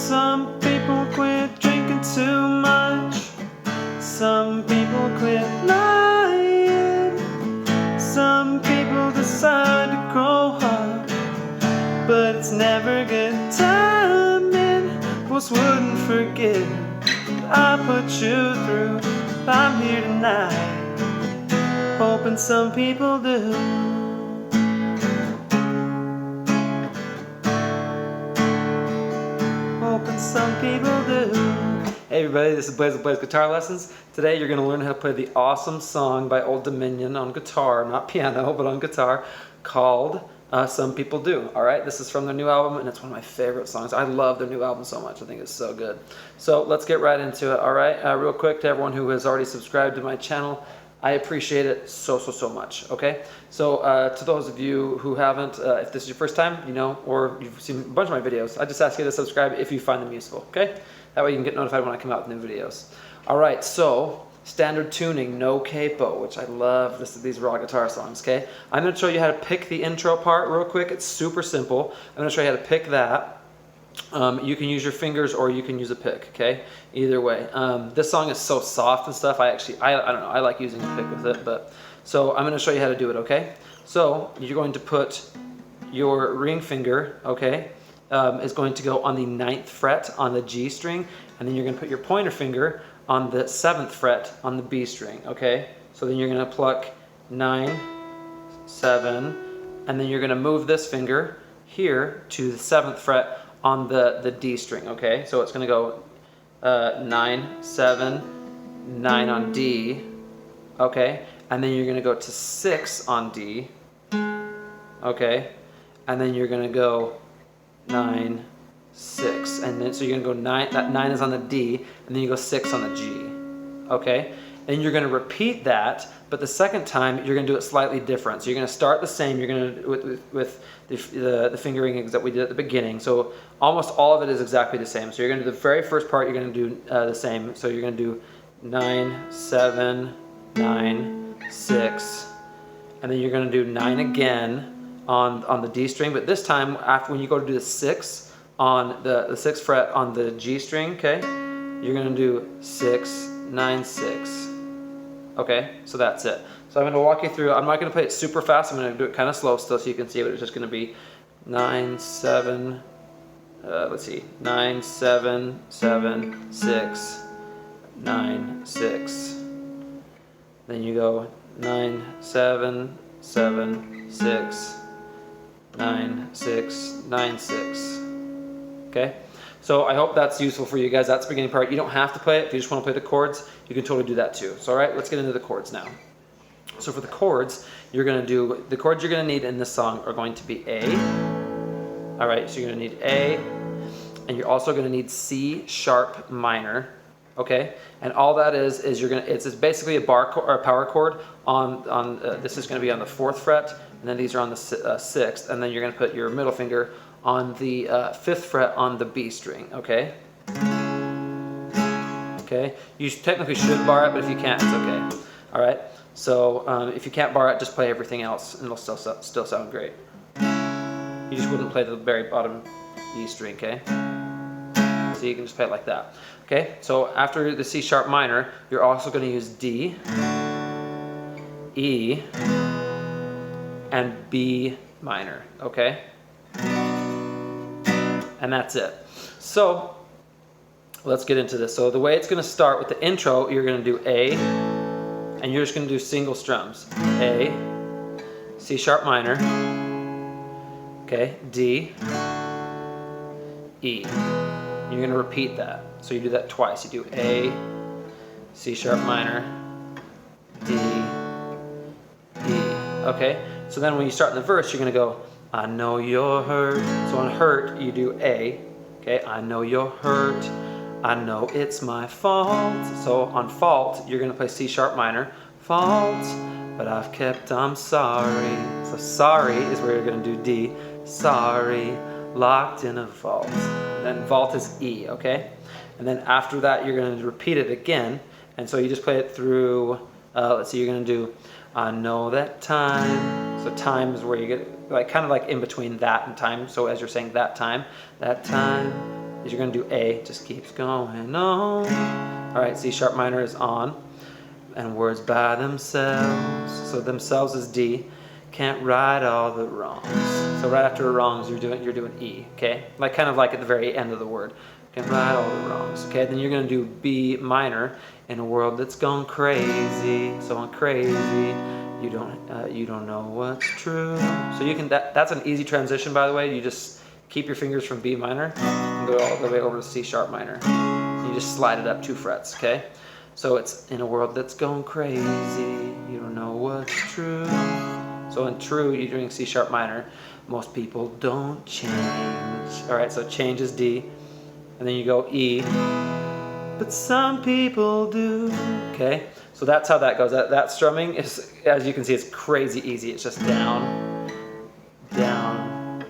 Some people quit drinking too much. Some people quit lying. Some people decide to grow up, but it's never good timing. Folks wouldn't forget I put you through. I'm here tonight, hoping some people do. Hoping some people do. Hey everybody, this is Blaze with Blaze Guitar Lessons. Today you're going to learn how to play the awesome song by Old Dominion on guitar, not piano, but on guitar, called Some People Do. Alright, this is from their new album and it's one of my favorite songs. I love their new album so much. I think it's so good. So let's get right into it. Alright, real quick to everyone who has already subscribed to my channel, I appreciate it so much, okay? So to those of you who haven't, if this is your first time, you know, or you've seen a bunch of my videos, I just ask you to subscribe if you find them useful, okay? That way you can get notified when I come out with new videos. All right, so standard tuning, no capo, which I love these raw guitar songs, okay? I'm gonna show you how to pick the intro part real quick. It's super simple. I'm gonna show you how to pick that. You can use your fingers or you can use a pick, okay? Either way. This song is so soft and stuff. I don't know, I like using a pick with it, but so I'm gonna show you how to do it, okay? So you're going to put your ring finger, okay, is going to go on the 9th fret on the G string, and then you're going to put your pointer finger on the 7th fret on the B string, okay? So then you're going to pluck 9, 7, and then you're going to move this finger here to the 7th fret on the D string, okay? So it's going to go 9, 7, 9 on D, okay? And then you're going to go to 6 on D, okay? And then you're going to go 9, 6, and then so you're gonna go 9. That 9 is on the D, and then you go 6 on the G. Okay, and you're gonna repeat that, but the second time you're gonna do it slightly different. So you're gonna start the same. You're gonna with the fingering that we did at the beginning. So almost all of it is exactly the same. So you're gonna do the very first part. You're gonna do the same. So you're gonna do 9, 7, 9, 6, and then you're gonna do 9 again on the D string, but this time after when you go to do the 6 on the 6th fret on the G string, okay, you're gonna do 6, 9, 6. Okay, so that's it. So I'm gonna walk you through. I'm not gonna play it super fast. I'm gonna do it kind of slow still so you can see it. It's just gonna be 9, 7. Let's see, 9, 7, 7, 6, 9, 6. Then you go 9, 7, 7, 6. 9, 6, 9, 6. Okay, so I hope that's useful for you guys. That's the beginning part. You don't have to play it. If you just want to play the chords, you can totally do that too. So all right, let's get into the chords now. So for the chords, the chords you're going to need in this song are going to be A. All right, so you're going to need A, and you're also going to need C sharp minor. Okay, and all that is it's basically a bar or a power chord on this is going to be on the 4th fret, and then these are on the 6th, and then you're going to put your middle finger on the 5th fret on the B string. Okay. Okay, you technically should bar it, but if you can't, it's okay. All right. So if you can't bar it, just play everything else, and it'll still sound great. You just wouldn't play the very bottom E string. Okay. So you can just play it like that. Okay, so after the C sharp minor, you're also going to use D, E, and B minor, okay? And that's it. So let's get into this. So the way it's going to start with the intro, you're going to do A, and you're just going to do single strums. A, C sharp minor, okay, D, E. You're going to repeat that. So you do that twice. You do A, C sharp minor, D, E. Okay? So then when you start in the verse, you're going to go, I know you're hurt. So on hurt, you do A. Okay? I know you're hurt. I know it's my fault. So on fault, you're going to play C sharp minor, fault, but I've kept, I'm sorry. So sorry is where you're going to do D. Sorry, locked in a vault. Then vault is E, okay? And then after that, you're going to repeat it again. And so you just play it through, let's see, you're going to do, I know that time. So time is where you get, like kind of like in between that and time. So as you're saying that time, is you're going to do A, just keeps going on. All right, C sharp minor is on. And words by themselves. So themselves is D. Can't right all the wrongs. So right after wrongs, you're doing E, okay? Like kind of like at the very end of the word. Can't right all the wrongs, okay? Then you're going to do B minor in a world that's gone crazy. So on crazy, you don't know what's true. So you can that's an easy transition, by the way. You just keep your fingers from B minor and go all the way over to C sharp minor. You just slide it up 2 frets, okay? So it's in a world that's going crazy. You don't know what's true. So in true, you're doing C sharp minor. Most people don't change. All right, so change is D. And then you go E. But some people do. Okay, so that's how that goes. That strumming is, as you can see, it's crazy easy. It's just down, down,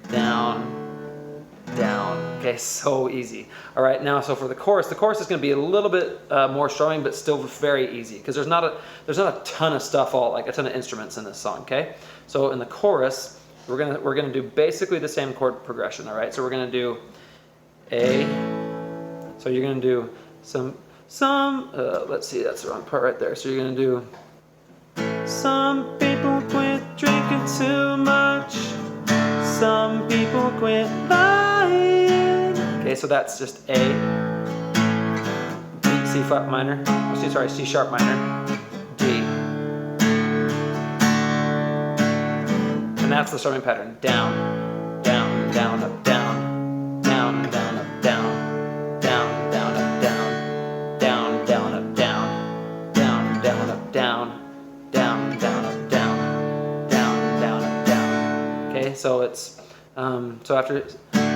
down, down. Okay, so easy. All right, now so for the chorus is going to be a little bit more strumming, but still very easy because there's not a ton of stuff, like a ton of instruments in this song. Okay, so in the chorus, we're gonna do basically the same chord progression. All right, so we're gonna do A. So you're gonna do some. Let's see, that's the wrong part right there. So you're gonna do. Some people quit drinking too much. Some people quit lying. Okay, so that's just A, B, C flat minor, C sharp minor, D. And that's the strumming pattern. Down, down, down, up, down, down, down, up, down, down, down, up, down, down, down, up, down, down, down, up, down, down, down, up, down, down, down, up, down. Okay, so it's, so after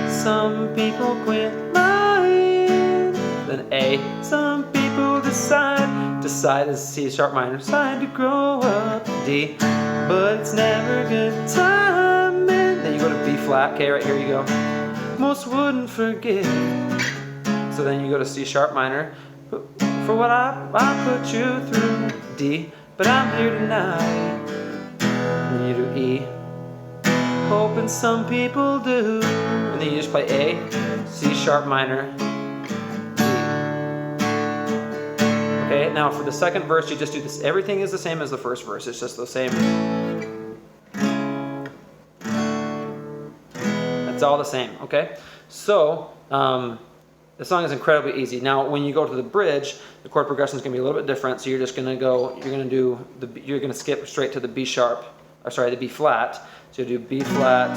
some people quit lying, then A. Some people decide is C sharp minor, decide to grow up, D. But it's never good timing. Then you go to B flat, okay, right here you go. Most wouldn't forgive. So then you go to C sharp minor, for what I put you through, D. But I'm here tonight. And then you do E. Hoping some people do. And then you just play A, C sharp minor, D. Okay, now for the second verse, you just do this. Everything is the same as the first verse. It's just the same. It's all the same, okay? So, the song is incredibly easy. Now, when you go to the bridge, the chord progression is going to be a little bit different. So you're just going to go, you're going to skip straight to the B sharp, or sorry, the B flat. So you do B flat.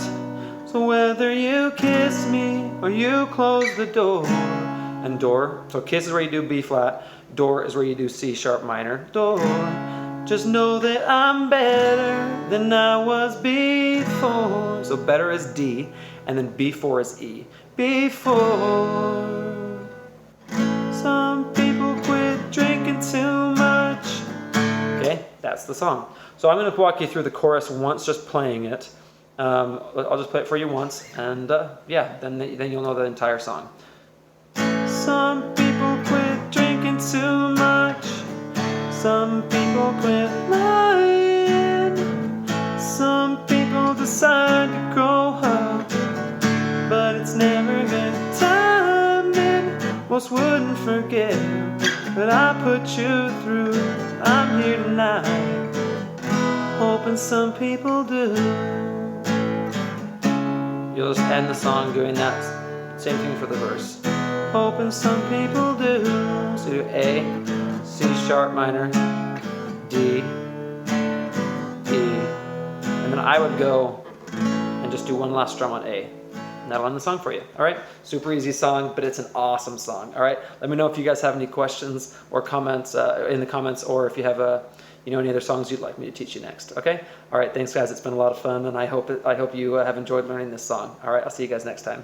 So whether you kiss me or you close the door, and door. So kiss is where you do B flat. Door is where you do C sharp minor. Door. Just know that I'm better than I was before. So better is D, and then B4 is E. Before. Some people quit drinking too much. Okay, that's the song. So I'm going to walk you through the chorus once, just playing it. I'll just play it for you once, and yeah, then you'll know the entire song. Some people quit drinking too much. Some people quit lying. Some people decide to grow up, but it's never good timing. Most wouldn't forget, but I put you through. I'm here tonight. Hoping some people do. You'll just end the song doing that. Same thing for the verse. Hoping some people do. So do A, C sharp minor, D, E. And then I would go and just do one last strum on A. And that'll end the song for you. All right? Super easy song, but it's an awesome song. All right? Let me know if you guys have any questions or comments in the comments, or if you have any other songs you'd like me to teach you next. Okay? All right. Thanks, guys. It's been a lot of fun, and I hope you have enjoyed learning this song. All right. I'll see you guys next time.